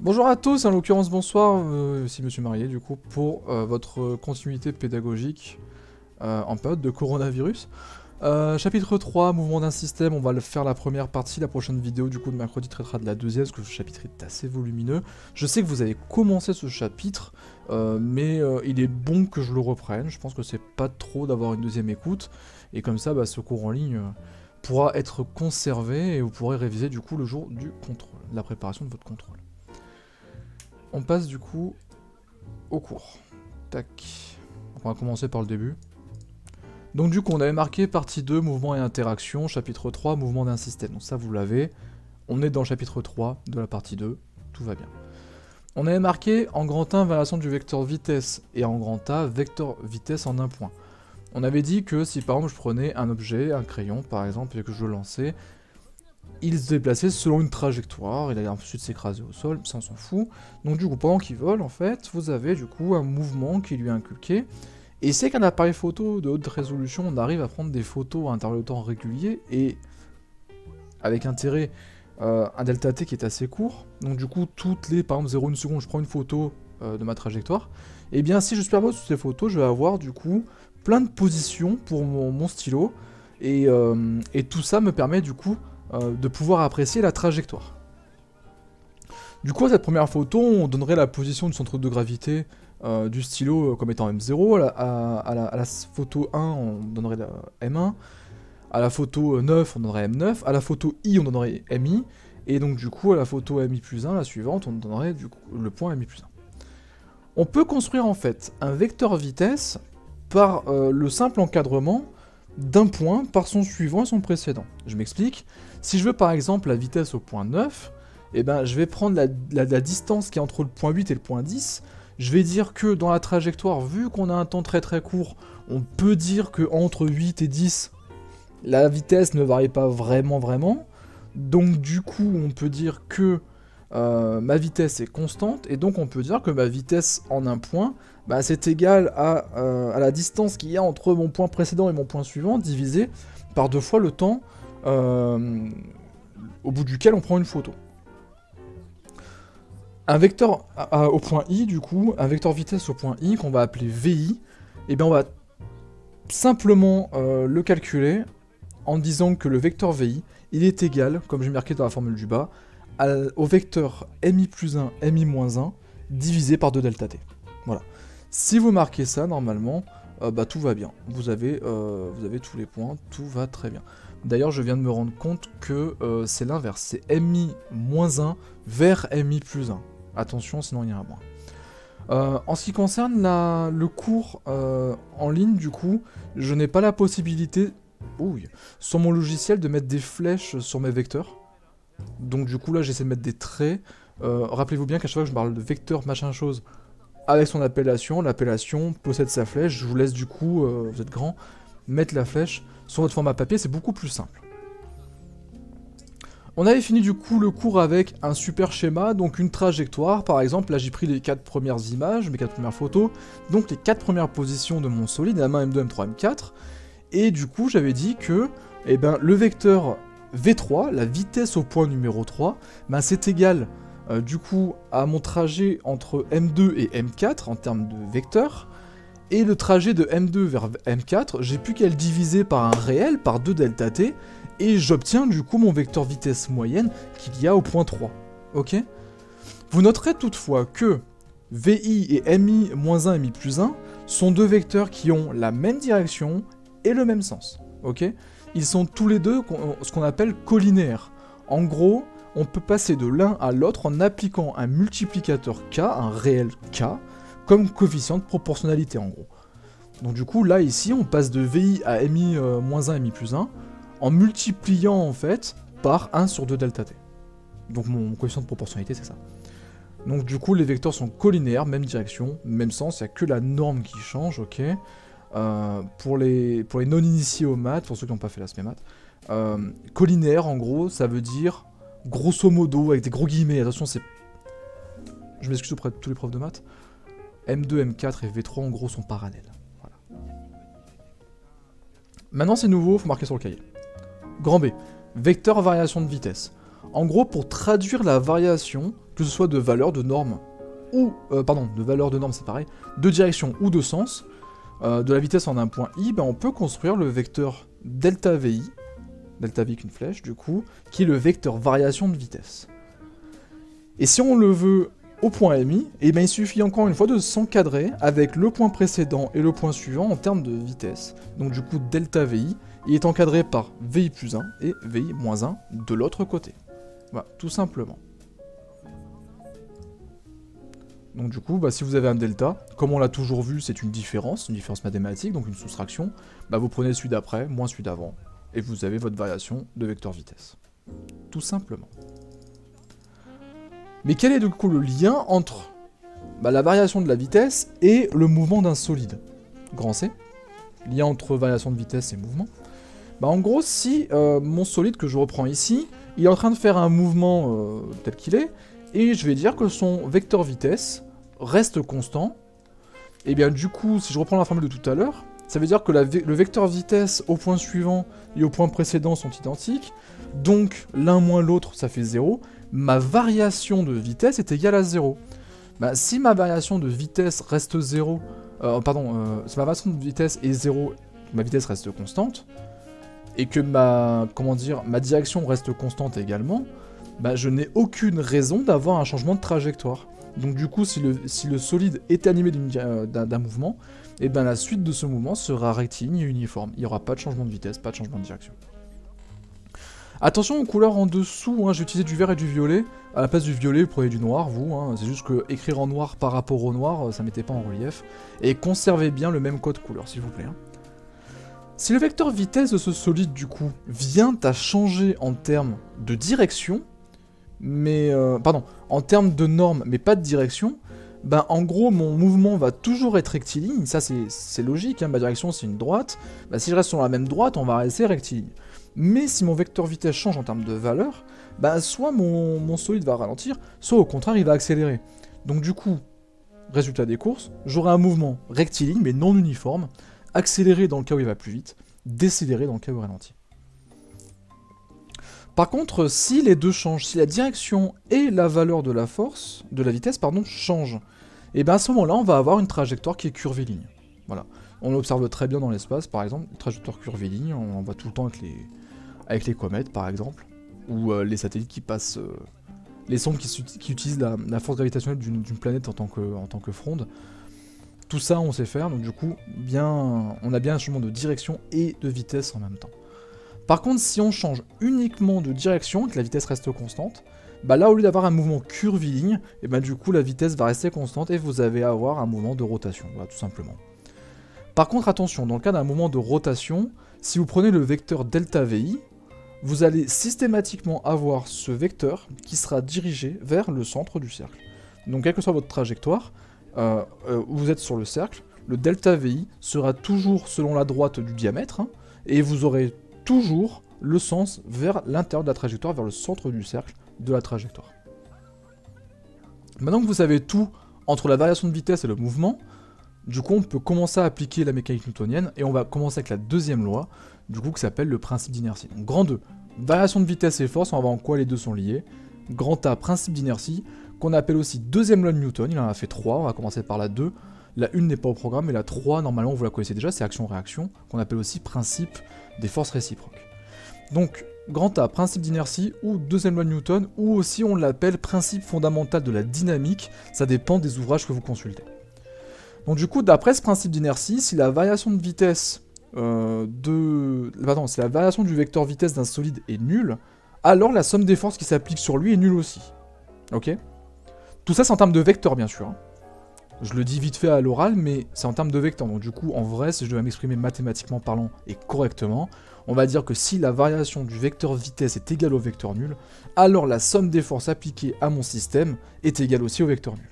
Bonjour à tous, en l'occurrence bonsoir, ici Monsieur Marié du coup, pour votre continuité pédagogique en période de coronavirus. Chapitre 3, mouvement d'un système, on va le faire la première partie, la prochaine vidéo du coup de mercredi traitera de la deuxième, parce que ce chapitre est assez volumineux. Je sais que vous avez commencé ce chapitre, mais il est bon que je le reprenne, je pense que c'est pas trop d'avoir une deuxième écoute, et comme ça ce cours en ligne pourra être conservé, et vous pourrez réviser du coup le jour du contrôle, de la préparation de votre contrôle. On passe du coup au cours. Tac. On va commencer par le début. Donc du coup on avait marqué partie 2, mouvement et interaction, chapitre 3, mouvement d'un système. Donc ça vous l'avez. On est dans le chapitre 3 de la partie 2, tout va bien. On avait marqué en grand 1, variation du vecteur vitesse, et en grand A, vecteur vitesse en un point. On avait dit que si par exemple je prenais un objet, un crayon par exemple, et que je le lançais, il se déplaçait selon une trajectoire, il allait ensuite s'écraser au sol, ça on s'en fout. Donc du coup, pendant qu'il vole, en fait, vous avez du coup un mouvement qui lui est inculqué. Et c'est qu'un appareil photo de haute résolution, on arrive à prendre des photos à intervalles de temps réguliers, et avec intérêt, un delta t qui est assez court. Donc du coup, toutes les, par exemple 0,1 seconde, je prends une photo de ma trajectoire. Et bien si je superpose toutes ces photos, je vais avoir du coup plein de positions pour mon stylo. Et tout ça me permet du coup de pouvoir apprécier la trajectoire. Du coup, à cette première photo, on donnerait la position du centre de gravité du stylo comme étant M0. À la photo 1, on donnerait la M1. À la photo 9, on donnerait M9. À la photo I, on donnerait MI. Et donc, du coup, à la photo MI plus 1, la suivante, on donnerait du coup, le point MI plus 1. On peut construire en fait un vecteur vitesse par le simple encadrement d'un point par son suivant et son précédent. Je m'explique. Si je veux par exemple la vitesse au point 9, eh ben, je vais prendre la distance qui est entre le point 8 et le point 10. Je vais dire que dans la trajectoire, vu qu'on a un temps très très court, on peut dire que entre 8 et 10, la vitesse ne varie pas vraiment. Donc du coup, on peut dire que ma vitesse est constante, et donc on peut dire que ma vitesse en un point, c'est égal à la distance qu'il y a entre mon point précédent et mon point suivant, divisé par 2 fois le temps au bout duquel on prend une photo. Un vecteur au point I, du coup, un vecteur vitesse au point I, qu'on va appeler VI, et bien on va simplement le calculer en disant que le vecteur VI, il est égal, comme j'ai marqué dans la formule du bas, au vecteur MI plus 1, MI moins 1, divisé par 2 delta t. Voilà. Si vous marquez ça, normalement, tout va bien. Vous avez tous les points, tout va très bien. D'ailleurs, je viens de me rendre compte que c'est l'inverse. C'est MI moins 1 vers MI plus 1. Attention, sinon il y a un moins. En ce qui concerne le cours en ligne, du coup, je n'ai pas la possibilité, sur mon logiciel, de mettre des flèches sur mes vecteurs. Donc du coup là j'essaie de mettre des traits. Rappelez-vous bien qu'à chaque fois que je parle de vecteur machin chose avec son appellation, l'appellation possède sa flèche. Je vous laisse du coup, vous êtes grand, mettre la flèche sur votre format papier, c'est beaucoup plus simple. On avait fini du coup le cours avec un super schéma, donc une trajectoire. Par exemple, là j'ai pris les 4 premières images, mes 4 premières photos, donc les 4 premières positions de mon solide, M1, M2, M3, M4. Et du coup j'avais dit que le vecteur V3, la vitesse au point numéro 3, c'est égal du coup à mon trajet entre M2 et M4 en termes de vecteur. Et le trajet de M2 vers M4, j'ai plus qu'à le diviser par un réel, par 2 delta t, et j'obtiens du coup mon vecteur vitesse moyenne qu'il y a au point 3. Ok ? Vous noterez toutefois que VI et MI-1, MI plus 1 sont deux vecteurs qui ont la même direction et le même sens. Ok ? Ils sont tous les deux ce qu'on appelle collinéaires. En gros, on peut passer de l'un à l'autre en appliquant un multiplicateur k, un réel k, comme coefficient de proportionnalité en gros. Donc du coup, là ici, on passe de VI à MI-1, MI plus 1, en multipliant en fait par 1 sur 2 delta t. Donc mon coefficient de proportionnalité, c'est ça. Donc du coup, les vecteurs sont collinéaires, même direction, même sens, il n'y a que la norme qui change, ok. Pour les non-initiés aux maths, pour ceux qui n'ont pas fait la SME maths, collinéaire en gros, ça veut dire grosso modo, avec des gros guillemets, attention, c'est. Je m'excuse auprès de tous les profs de maths. M2, M4 et V3 en gros sont parallèles. Voilà. Maintenant c'est nouveau, faut marquer sur le cahier. Grand B, vecteur variation de vitesse. En gros, pour traduire la variation, que ce soit de valeur de norme, ou, de valeur de norme c'est pareil, de direction ou de sens, de la vitesse en un point i, ben on peut construire le vecteur delta vi qu'une flèche du coup, qui est le vecteur variation de vitesse. Et si on le veut au point mi, et ben il suffit encore une fois de s'encadrer avec le point précédent et le point suivant en termes de vitesse. Donc du coup delta vi, il est encadré par vi plus 1 et vi moins 1 de l'autre côté. Voilà, tout simplement. Donc du coup, si vous avez un delta, comme on l'a toujours vu, c'est une différence mathématique, donc une soustraction, vous prenez celui d'après, moins celui d'avant, et vous avez votre variation de vecteur vitesse. Tout simplement. Mais quel est du coup le lien entre la variation de la vitesse et le mouvement d'un solide? Grand C. Lien entre variation de vitesse et mouvement. En gros, si mon solide que je reprends ici, il est en train de faire un mouvement tel qu'il est, et je vais dire que son vecteur vitesse reste constant, et bien du coup, si je reprends la formule de tout à l'heure, ça veut dire que le vecteur vitesse au point suivant et au point précédent sont identiques, donc l'un moins l'autre, ça fait 0, ma variation de vitesse est égale à 0. Si ma variation de vitesse reste 0, si ma variation de vitesse est 0, ma vitesse reste constante, et que ma direction reste constante également, je n'ai aucune raison d'avoir un changement de trajectoire. Donc du coup, si le solide est animé d'un mouvement, et la suite de ce mouvement sera rectiligne et uniforme. Il n'y aura pas de changement de vitesse, pas de changement de direction. Attention aux couleurs en dessous, j'ai utilisé du vert et du violet. À la place du violet, vous prenez du noir, vous. C'est juste que écrire en noir par rapport au noir, ça ne mettait pas en relief. Et conservez bien le même code couleur, s'il vous plaît. Si le vecteur vitesse de ce solide, du coup, vient à changer en termes de direction, en termes de norme, mais pas de direction, en gros, mon mouvement va toujours être rectiligne, ça c'est logique, ma direction c'est une droite, si je reste sur la même droite, on va rester rectiligne. Mais si mon vecteur vitesse change en termes de valeur, soit mon solide va ralentir, soit au contraire il va accélérer. Donc du coup, résultat des courses, j'aurai un mouvement rectiligne mais non uniforme, accéléré dans le cas où il va plus vite, décéléré dans le cas où il ralentit. Par contre, si les deux changent, si la direction et la valeur de la vitesse, changent, et à ce moment-là, on va avoir une trajectoire qui est curviligne. Voilà. On l'observe très bien dans l'espace, par exemple, une trajectoire curviligne, on en voit tout le temps avec les comètes, par exemple, ou les satellites qui passent, les sondes qui utilisent la force gravitationnelle d'une planète en tant que fronde. Tout ça, on sait faire, donc du coup, on a bien un changement de direction et de vitesse en même temps. Par contre, si on change uniquement de direction et que la vitesse reste constante, là, au lieu d'avoir un mouvement curviligne, et du coup, la vitesse va rester constante et vous allez avoir un mouvement de rotation, voilà, tout simplement. Par contre, attention, dans le cas d'un mouvement de rotation, si vous prenez le vecteur delta vi, vous allez systématiquement avoir ce vecteur qui sera dirigé vers le centre du cercle. Donc, quelle que soit votre trajectoire, vous êtes sur le cercle, le delta vi sera toujours selon la droite du diamètre, et vous aurez toujours le sens vers l'intérieur de la trajectoire, vers le centre du cercle de la trajectoire. Maintenant que vous savez tout entre la variation de vitesse et le mouvement, du coup on peut commencer à appliquer la mécanique newtonienne, et on va commencer avec la deuxième loi, du coup qui s'appelle le principe d'inertie. Donc grand 2, variation de vitesse et force, on va voir en quoi les deux sont liés. Grand A, principe d'inertie, qu'on appelle aussi deuxième loi de Newton, il en a fait 3, on va commencer par la 2. La 1 n'est pas au programme, mais la 3, normalement, vous la connaissez déjà, c'est action-réaction, qu'on appelle aussi principe des forces réciproques. Donc, grand A, principe d'inertie, ou deuxième loi de Newton, ou aussi on l'appelle principe fondamental de la dynamique, ça dépend des ouvrages que vous consultez. Donc du coup, d'après ce principe d'inertie, si la variation de vitesse si la variation du vecteur vitesse d'un solide est nulle, alors la somme des forces qui s'appliquent sur lui est nulle aussi. Ok? Tout ça, c'est en termes de vecteur, bien sûr. Je le dis vite fait à l'oral, mais c'est en termes de vecteur. Donc du coup, en vrai, si je dois m'exprimer mathématiquement parlant et correctement, on va dire que si la variation du vecteur vitesse est égale au vecteur nul, alors la somme des forces appliquées à mon système est égale aussi au vecteur nul.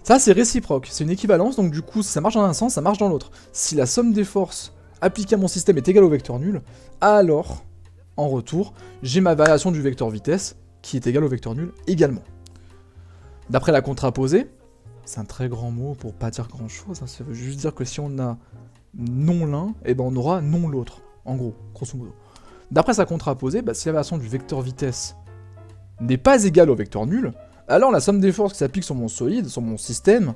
Ça, c'est réciproque, c'est une équivalence, donc du coup, si ça marche dans un sens, ça marche dans l'autre. Si la somme des forces appliquées à mon système est égale au vecteur nul, alors, en retour, j'ai ma variation du vecteur vitesse qui est égale au vecteur nul également. D'après la contraposée, c'est un très grand mot pour pas dire grand chose, ça veut juste dire que si on a non l'un, et ben on aura non l'autre, en gros, grosso modo. D'après sa contraposée, si la variation du vecteur vitesse n'est pas égale au vecteur nul, alors la somme des forces qui s'applique sur mon solide, sur mon système,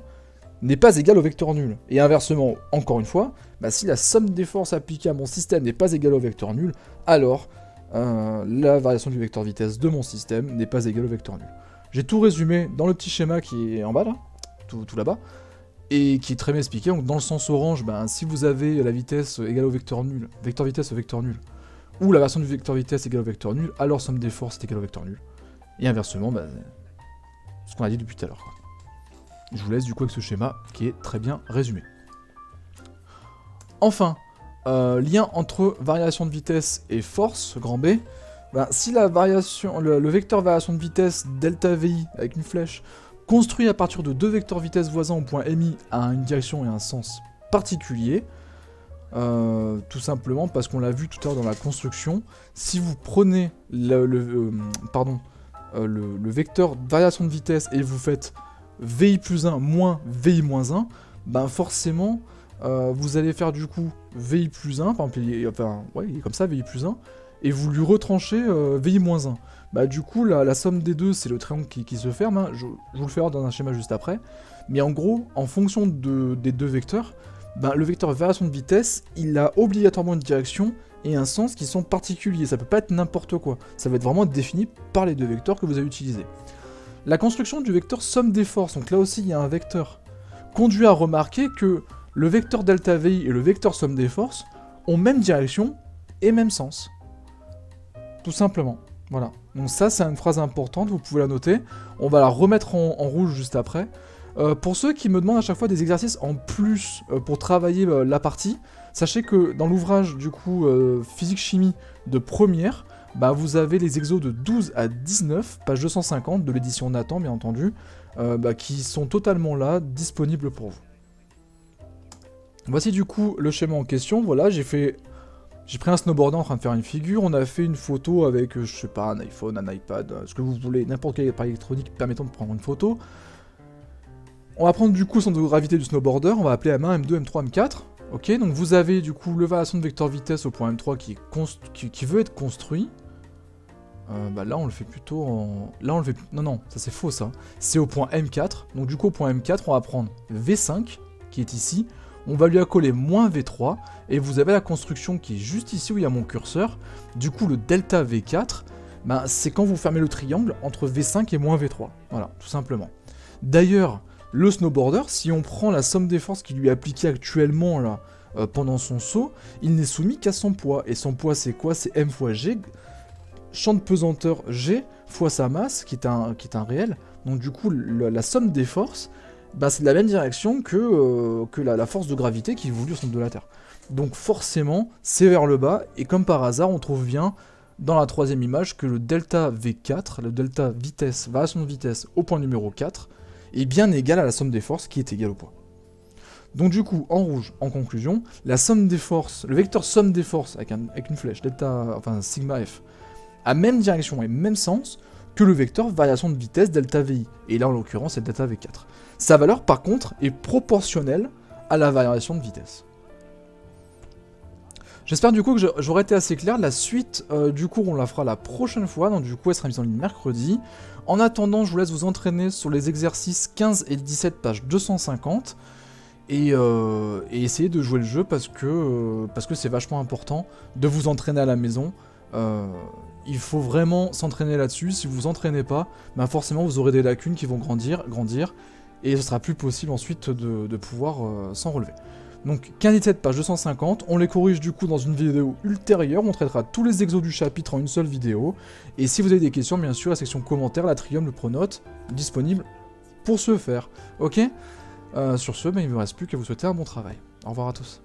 n'est pas égale au vecteur nul. Et inversement, encore une fois, si la somme des forces appliquées à mon système n'est pas égale au vecteur nul, alors la variation du vecteur vitesse de mon système n'est pas égale au vecteur nul. J'ai tout résumé dans le petit schéma qui est en bas là, tout là-bas, et qui est très bien expliqué. Donc dans le sens orange, si vous avez la vitesse égale au vecteur nul, vecteur vitesse au vecteur nul, ou la variation du vecteur vitesse égale au vecteur nul, alors somme des forces est égale au vecteur nul. Et inversement, ce qu'on a dit depuis tout à l'heure. Je vous laisse du coup avec ce schéma qui est très bien résumé. Enfin, lien entre variation de vitesse et force, grand B. Si la variation, le vecteur variation de vitesse delta VI avec une flèche construit à partir de deux vecteurs vitesse voisins au point MI a une direction et un sens particulier, tout simplement parce qu'on l'a vu tout à l'heure dans la construction, si vous prenez le vecteur variation de vitesse et vous faites VI plus 1 moins VI moins 1, forcément vous allez faire du coup VI plus 1, par exemple, il est comme ça, VI plus 1, et vous lui retranchez VI moins 1. Du coup, la somme des deux, c'est le triangle qui se ferme, je vous le ferai dans un schéma juste après, mais en gros, en fonction des deux vecteurs, le vecteur variation de vitesse, il a obligatoirement une direction et un sens qui sont particuliers, ça peut pas être n'importe quoi, ça va être vraiment défini par les deux vecteurs que vous avez utilisés. La construction du vecteur somme des forces, donc là aussi il y a un vecteur, conduit à remarquer que le vecteur delta VI et le vecteur somme des forces ont même direction et même sens. Tout simplement. Voilà. Donc ça c'est une phrase importante, vous pouvez la noter. On va la remettre en rouge juste après. Pour ceux qui me demandent à chaque fois des exercices en plus pour travailler la partie, sachez que dans l'ouvrage du coup physique-chimie de première, vous avez les exos de 12 à 19, page 250 de l'édition Nathan bien entendu, qui sont totalement là, disponibles pour vous. Voici du coup le schéma en question, voilà, j'ai pris un snowboarder en train de faire une figure, on a fait une photo avec, je sais pas, un iPhone, un iPad, ce que vous voulez, n'importe quel appareil électronique permettant de prendre une photo. On va prendre du coup le centre de gravité du snowboarder, on va appeler M1, M2, M3, M4. Ok, donc vous avez du coup le variation de vecteur vitesse au point M3 qui veut être construit. Là on le fait plutôt en... Là on le fait... Non, ça c'est faux ça. C'est au point M4. Donc du coup au point M4 on va prendre V5 qui est ici. On va lui accoler moins V3. Et vous avez la construction qui est juste ici où il y a mon curseur. Du coup le delta V4, c'est quand vous fermez le triangle entre V5 et moins V3. Voilà, tout simplement. D'ailleurs, le snowboarder, si on prend la somme des forces qui lui est appliquée actuellement là, pendant son saut, il n'est soumis qu'à son poids. Et son poids c'est quoi? C'est M fois G. Champ de pesanteur G fois sa masse, qui est un réel. Donc du coup, la somme des forces, c'est de la même direction que la force de gravité qui est voulue au centre de la Terre. Donc forcément, c'est vers le bas, et comme par hasard, on trouve bien dans la troisième image que le delta V4, le delta vitesse, variation de vitesse au point numéro 4, est bien égal à la somme des forces qui est égale au poids. Donc du coup, en rouge, en conclusion, la somme des forces, le vecteur somme des forces avec une flèche, sigma F, a même direction et même sens que le vecteur variation de vitesse delta VI. Et là, en l'occurrence, c'est delta V4. Sa valeur, par contre, est proportionnelle à la variation de vitesse. J'espère du coup que j'aurai été assez clair. La suite du cours, on la fera la prochaine fois. Donc du coup, elle sera mise en ligne mercredi. En attendant, je vous laisse vous entraîner sur les exercices 15 et 17, page 250. Et essayer de jouer le jeu parce que c'est vachement important de vous entraîner à la maison. Il faut vraiment s'entraîner là-dessus. Si vous vous entraînez pas, forcément vous aurez des lacunes qui vont grandir, et ce sera plus possible ensuite de pouvoir s'en relever. Donc 15-17 page 250, on les corrige du coup dans une vidéo ultérieure, on traitera tous les exos du chapitre en une seule vidéo, et si vous avez des questions, bien sûr, la section commentaires, l'Atrium, le pronote, disponible pour ce faire, ok. Sur ce, il ne me reste plus qu'à vous souhaiter un bon travail. Au revoir à tous.